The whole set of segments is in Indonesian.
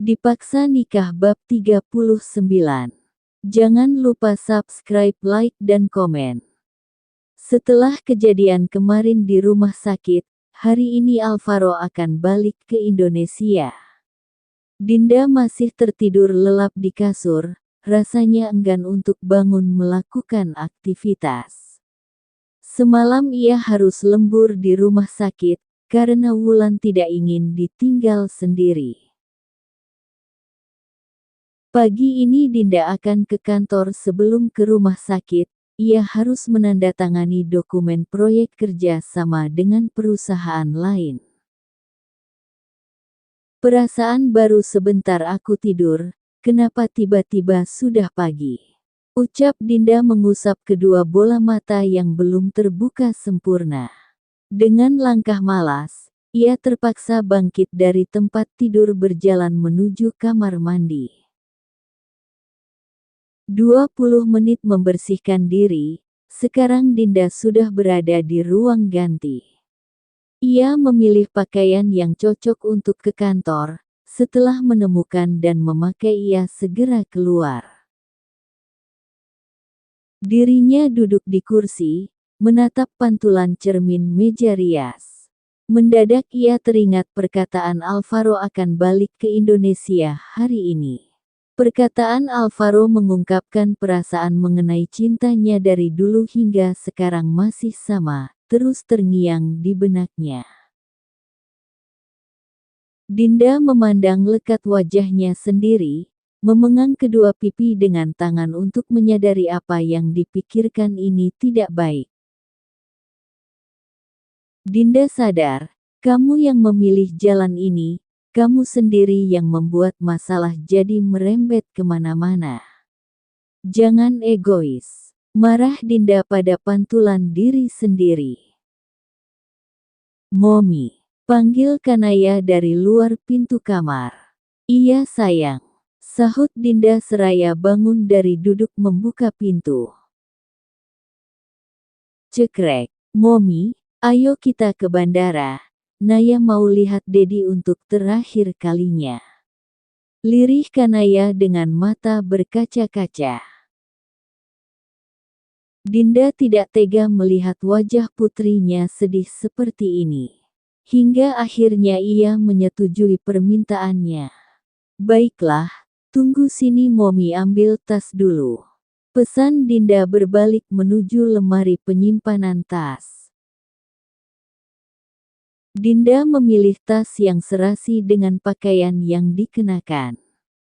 Dipaksa nikah bab 39. Jangan lupa subscribe, like, dan komen. Setelah kejadian kemarin di rumah sakit, hari ini Alvaro akan balik ke Indonesia. Dinda masih tertidur lelap di kasur, rasanya enggan untuk bangun melakukan aktivitas. Semalam ia harus lembur di rumah sakit, karena Wulan tidak ingin ditinggal sendiri. Pagi ini Dinda akan ke kantor. Sebelum ke rumah sakit, ia harus menandatangani dokumen proyek kerja sama dengan perusahaan lain. Perasaan baru sebentar aku tidur, kenapa tiba-tiba sudah pagi? Ucap Dinda mengusap kedua bola mata yang belum terbuka sempurna. Dengan langkah malas, ia terpaksa bangkit dari tempat tidur berjalan menuju kamar mandi. 20 menit membersihkan diri, sekarang Dinda sudah berada di ruang ganti. Ia memilih pakaian yang cocok untuk ke kantor, setelah menemukan dan memakai ia segera keluar. Dirinya duduk di kursi, menatap pantulan cermin meja rias. Mendadak ia teringat perkataan Alvaro akan balik ke Indonesia hari ini. Perkataan Alvaro mengungkapkan perasaan mengenai cintanya dari dulu hingga sekarang masih sama, terus terngiang di benaknya. Dinda memandang lekat wajahnya sendiri, memegang kedua pipi dengan tangan untuk menyadari apa yang dipikirkan ini tidak baik. Dinda sadar, kamu yang memilih jalan ini, kamu sendiri yang membuat masalah jadi merembet kemana-mana. Jangan egois. Marah Dinda pada pantulan diri sendiri. Momi, panggil Kanaya dari luar pintu kamar. Iya sayang, sahut Dinda seraya bangun dari duduk membuka pintu. Cekrek, Momi, ayo kita ke bandara. Naya mau lihat Dedi untuk terakhir kalinya. Lirih Kanaya dengan mata berkaca-kaca. Dinda tidak tega melihat wajah putrinya sedih seperti ini. Hingga akhirnya ia menyetujui permintaannya. Baiklah, tunggu sini Momi, ambil tas dulu. Pesan Dinda berbalik menuju lemari penyimpanan tas. Dinda memilih tas yang serasi dengan pakaian yang dikenakan.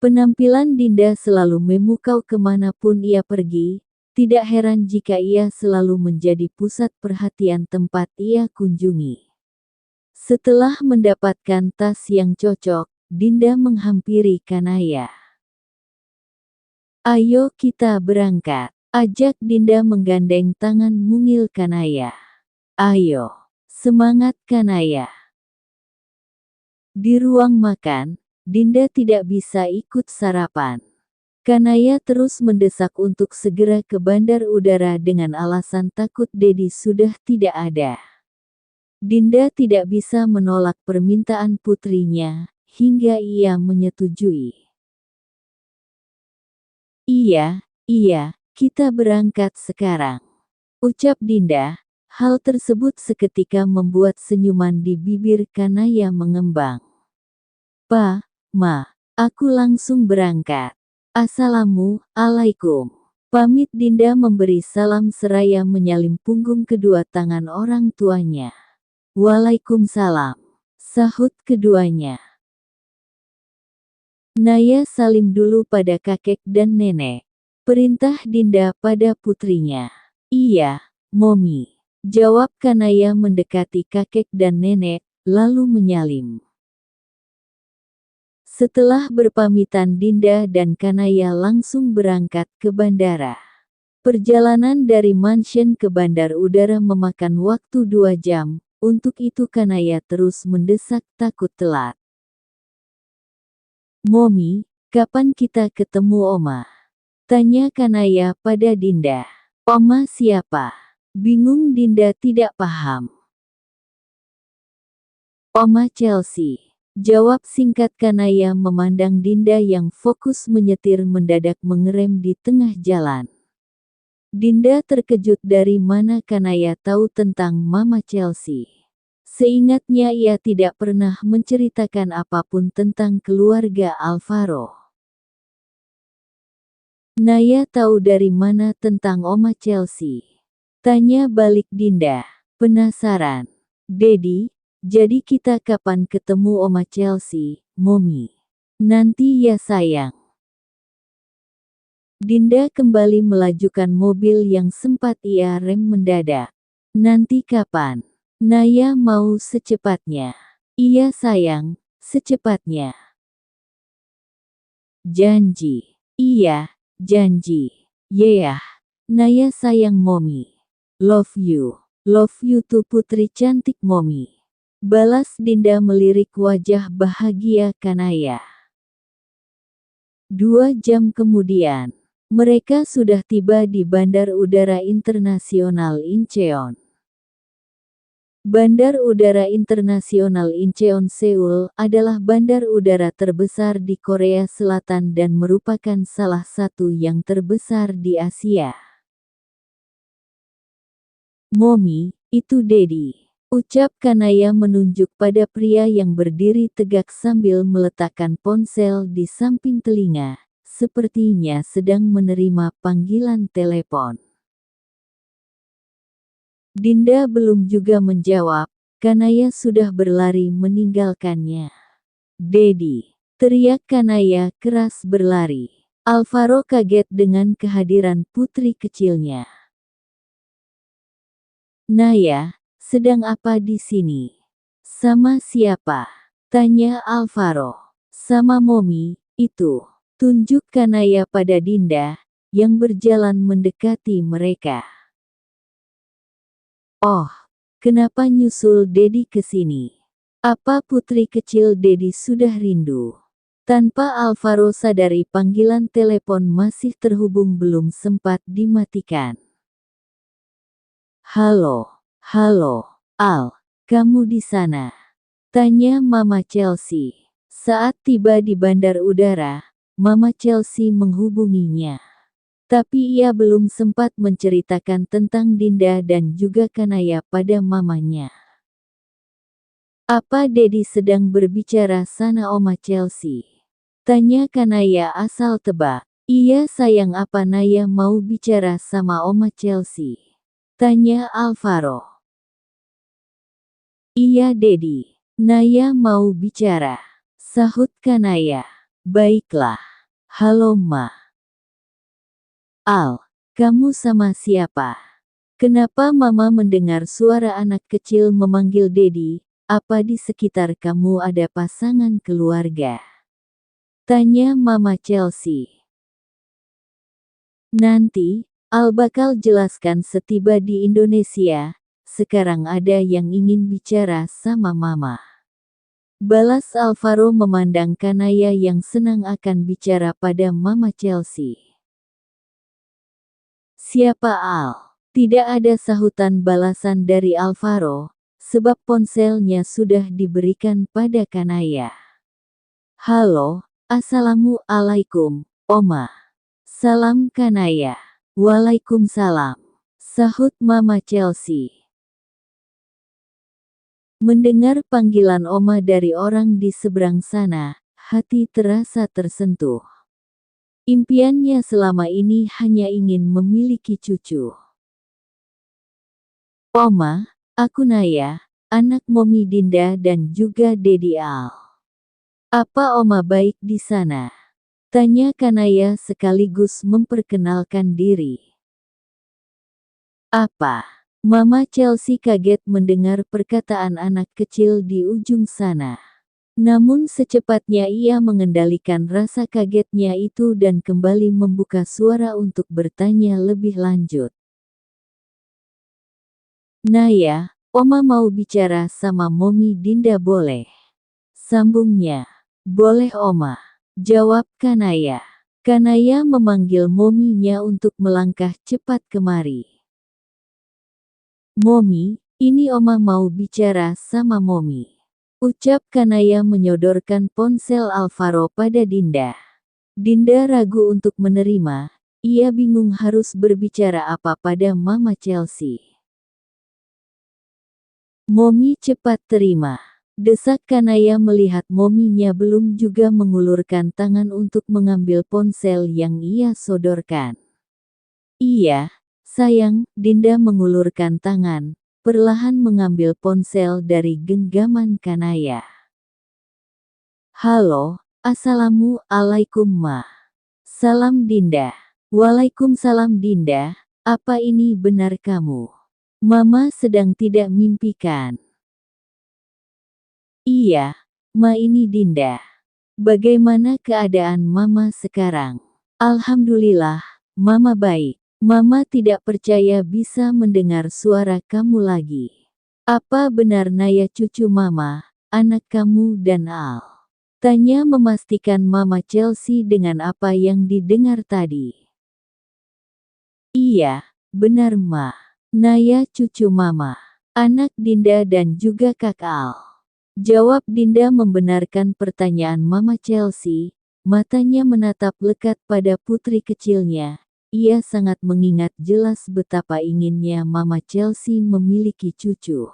Penampilan Dinda selalu memukau kemanapun ia pergi, tidak heran jika ia selalu menjadi pusat perhatian tempat ia kunjungi. Setelah mendapatkan tas yang cocok, Dinda menghampiri Kanaya. Ayo kita berangkat, ajak Dinda menggandeng tangan mungil Kanaya. Ayo. Semangat Kanaya. Di ruang makan, Dinda tidak bisa ikut sarapan. Kanaya terus mendesak untuk segera ke bandar udara dengan alasan takut Dedi sudah tidak ada. Dinda tidak bisa menolak permintaan putrinya, hingga ia menyetujui. Iya, kita berangkat sekarang. Ucap Dinda. Hal tersebut seketika membuat senyuman di bibir Kanaya mengembang. Pa, Ma, aku langsung berangkat. Assalamualaikum. Pamit Dinda memberi salam seraya menyalim punggung kedua tangan orang tuanya. Waalaikumsalam, sahut keduanya. Naya salim dulu pada kakek dan nenek. Perintah Dinda pada putrinya. Iya, Momi. Jawab Kanaya mendekati kakek dan nenek, lalu menyalim. Setelah berpamitan Dinda dan Kanaya langsung berangkat ke bandara. Perjalanan dari mansion ke bandar udara memakan waktu 2 jam, untuk itu Kanaya terus mendesak takut telat. Momi, kapan kita ketemu Oma? Tanya Kanaya pada Dinda. Oma siapa? Bingung Dinda tidak paham. Oma Chelsea. Jawab singkat Kanaya memandang Dinda yang fokus menyetir mendadak mengerem di tengah jalan. Dinda terkejut dari mana Kanaya tahu tentang Mama Chelsea. Seingatnya ia tidak pernah menceritakan apapun tentang keluarga Alvaro. Naya tahu dari mana tentang Oma Chelsea? Tanya balik Dinda. Penasaran. Dedi, jadi kita kapan ketemu Oma Chelsea, Mommy? Nanti ya sayang. Dinda kembali melajukan mobil yang sempat ia rem mendadak. Nanti kapan? Naya mau secepatnya. Iya sayang, secepatnya. Janji. Iya, janji. Yeah. Naya sayang Mommy. Love you. Love you too putri cantik Mommy. Balas Dinda melirik wajah bahagia Kanaya. 2 jam kemudian, mereka sudah tiba di Bandar Udara Internasional Incheon. Bandar Udara Internasional Incheon Seoul adalah bandar udara terbesar di Korea Selatan dan merupakan salah satu yang terbesar di Asia. Mommy, itu Dedi. Ucap Kanaya menunjuk pada pria yang berdiri tegak sambil meletakkan ponsel di samping telinga, sepertinya sedang menerima panggilan telepon. Dinda belum juga menjawab, Kanaya sudah berlari meninggalkannya. Dedi, teriak Kanaya keras berlari. Alvaro kaget dengan kehadiran putri kecilnya. Naya, sedang apa di sini? Sama siapa? Tanya Alvaro. Sama Mommy, itu. Tunjuk Kanaya pada Dinda, yang berjalan mendekati mereka. Oh, kenapa nyusul Dedi ke sini? Apa putri kecil Dedi sudah rindu? Tanpa Alvaro sadari panggilan telepon masih terhubung belum sempat dimatikan. Halo, Al, kamu di sana? Tanya Mama Chelsea. Saat tiba di bandar udara, Mama Chelsea menghubunginya. Tapi ia belum sempat menceritakan tentang Dinda dan juga Kanaya pada mamanya. Apa Dedi sedang berbicara sana Oma Chelsea? Tanya Kanaya asal tebak. Iya sayang apa Naya mau bicara sama Oma Chelsea? Tanya Alvaro. Iya Dedi, Naya mau bicara. Sahut Kanaya. Baiklah. Halo Ma. Al, kamu sama siapa? Kenapa Mama mendengar suara anak kecil memanggil Dedi? Apa di sekitar kamu ada pasangan keluarga? Tanya Mama Chelsea. Nanti, Al bakal jelaskan setiba di Indonesia. Sekarang ada yang ingin bicara sama Mama. Balas Alvaro memandang Kanaya yang senang akan bicara pada Mama Chelsea. Siapa Al? Tidak ada sahutan balasan dari Alvaro, sebab ponselnya sudah diberikan pada Kanaya. Halo, Assalamualaikum, Oma. Salam Kanaya. Waalaikumsalam. Sahut Mama Chelsea. Mendengar panggilan Oma dari orang di seberang sana, hati terasa tersentuh. Impiannya selama ini hanya ingin memiliki cucu. Oma, aku Naya, anak Mommy Dinda dan juga Dedi Al. Apa Oma baik di sana? Tanya Kanaya sekaligus memperkenalkan diri. Apa? Mama Chelsea kaget mendengar perkataan anak kecil di ujung sana. Namun secepatnya ia mengendalikan rasa kagetnya itu dan kembali membuka suara untuk bertanya lebih lanjut. Naya, Oma mau bicara sama Mommy Dinda boleh? Sambungnya. Boleh Oma. Jawab Kanaya. Kanaya memanggil Mommy-nya untuk melangkah cepat kemari. Mommy, ini Oma mau bicara sama Mommy. Ucap Kanaya menyodorkan ponsel Alvaro pada Dinda. Dinda ragu untuk menerima, ia bingung harus berbicara apa pada Mama Chelsea. Momi cepat terima. Desak Kanaya melihat mominya belum juga mengulurkan tangan untuk mengambil ponsel yang ia sodorkan. Iya, sayang, Dinda mengulurkan tangan, perlahan mengambil ponsel dari genggaman Kanaya. Halo, Assalamualaikum Ma. Salam Dinda. Waalaikumsalam Dinda, apa ini benar kamu? Mama sedang tidak mimpikan. Iya, Ma ini Dinda. Bagaimana keadaan Mama sekarang? Alhamdulillah, Mama baik. Mama tidak percaya bisa mendengar suara kamu lagi. Apa benar Naya cucu Mama, anak kamu dan Al? Tanya memastikan Mama Chelsea dengan apa yang didengar tadi. Iya, benar Ma. Naya cucu Mama, anak Dinda dan juga Kak Al. Jawab Dinda membenarkan pertanyaan Mama Chelsea, matanya menatap lekat pada putri kecilnya. Ia sangat mengingat jelas betapa inginnya Mama Chelsea memiliki cucu.